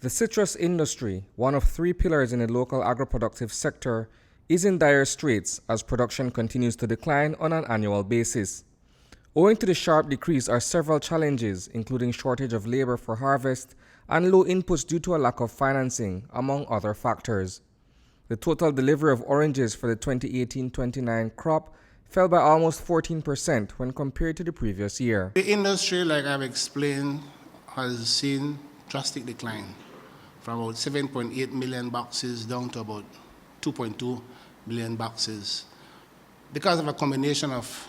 The citrus industry, one of three pillars in the local agro-productive sector, is in dire straits as production continues to decline on an annual basis. Owing to the sharp decrease are several challenges, including shortage of labor for harvest and low inputs due to a lack of financing, among other factors. The total delivery of oranges for the 2018-29 crop fell by almost 14% when compared to the previous year. The industry, like I've explained, has seen drastic decline from about 7.8 million boxes down to about 2.2 million boxes because of a combination of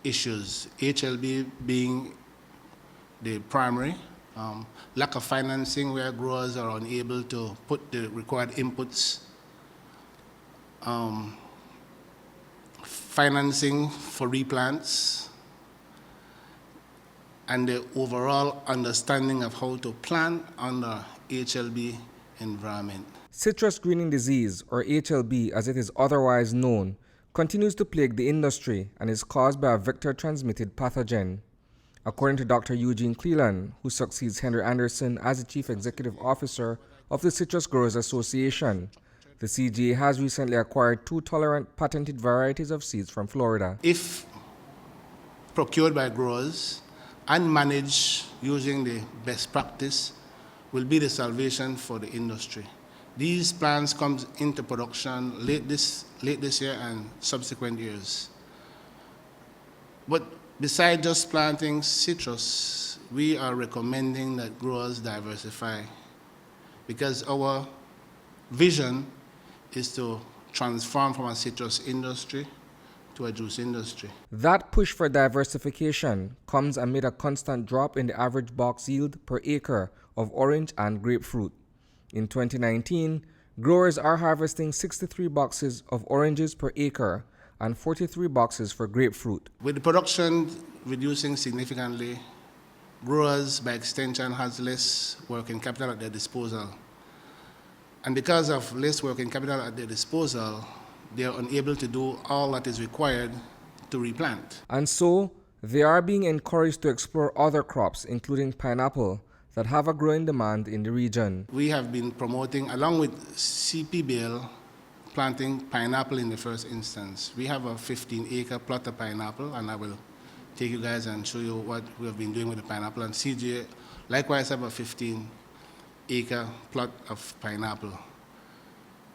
issues, HLB being the primary, lack of financing where growers are unable to put the required inputs, financing for replants, and the overall understanding of how to plant under HLB environment. Citrus greening disease, or HLB as it is otherwise known, continues to plague the industry and is caused by a vector-transmitted pathogen. According to Dr. Eugene Cleland, who succeeds Henry Anderson as the Chief Executive Officer of the Citrus Growers Association, the CGA has recently acquired two tolerant patented varieties of seeds from Florida. If procured by growers and managed using the best practice, will be the salvation for the industry. These plants come into production late this year and subsequent years. But besides just planting citrus, we are recommending that growers diversify because our vision is to transform from a citrus industry to a juice industry. That push for diversification comes amid a constant drop in the average box yield per acre of orange and grapefruit. In 2019, growers are harvesting 63 boxes of oranges per acre and 43 boxes for grapefruit. With the production reducing significantly, growers, by extension, has less working capital at their disposal. And because of less working capital at their disposal, they are unable to do all that is required to replant. And so, they are being encouraged to explore other crops, including pineapple, that have a growing demand in the region. We have been promoting, along with CPBL, planting pineapple in the first instance. We have a 15-acre plot of pineapple, and I will take you guys and show you what we have been doing with the pineapple. And CGA likewise have a 15-acre plot of pineapple.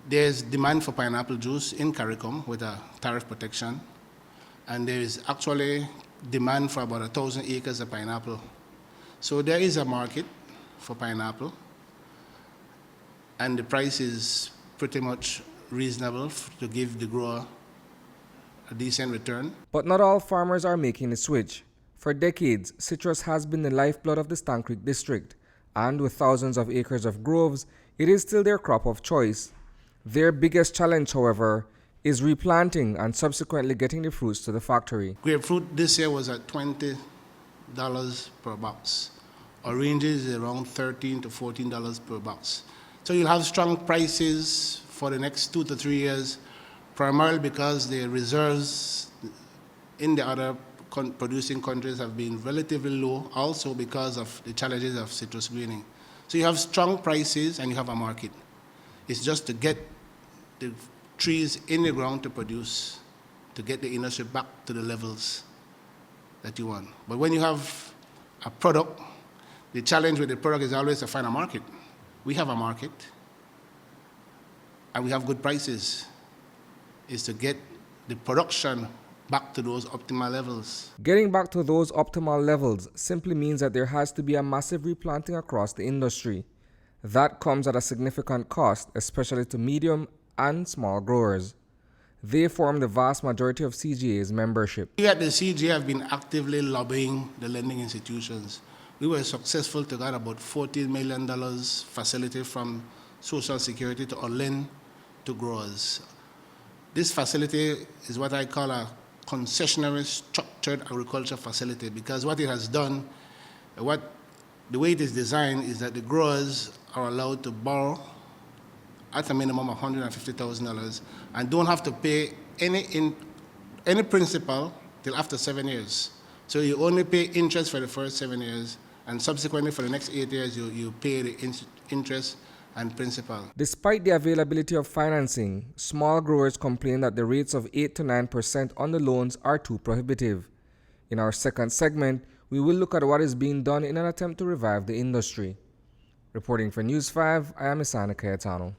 There's demand for pineapple juice in CARICOM with a tariff protection, and there is actually demand for about 1,000 acres of pineapple. So there is a market for pineapple, and the price is pretty much reasonable to give the grower a decent return. But not all farmers are making the switch. For decades, citrus has been the lifeblood of the Stann Creek district, and with thousands of acres of groves, it is still their crop of choice. Their biggest challenge, however, is replanting and subsequently getting the fruits to the factory. Grapefruit this year was at $20 per box. Oranges is around $13 to $14 per box. So you'll have strong prices for the next 2 to 3 years, primarily because the reserves in the other producing countries have been relatively low, also because of the challenges of citrus greening. So you have strong prices and you have a market. It's just to get the trees in the ground to produce, to get the industry back to the levels that you want. But when you have a product, the challenge with the product is always to find a market. We have a market, and we have good prices. It's to get the production back to those optimal levels. Getting back to those optimal levels simply means that there has to be a massive replanting across the industry. That comes at a significant cost, especially to medium and small growers. They form the vast majority of CGA's membership. We at the CGA have been actively lobbying the lending institutions. We were successful to get about $14 million facility from Social Security to lend to growers. This facility is what I call a concessionary structured agriculture facility, because what it has done, the way it is designed is that the growers are allowed to borrow at a minimum of $150,000 and don't have to pay any principal till after 7 years. So you only pay interest for the first 7 years and subsequently for the next 8 years, you pay the interest and principal. Despite the availability of financing, small growers complain that the rates of 8 to 9% on the loans are too prohibitive. In our second segment, we will look at what is being done in an attempt to revive the industry. Reporting for News 5, I am Isani Cayetano.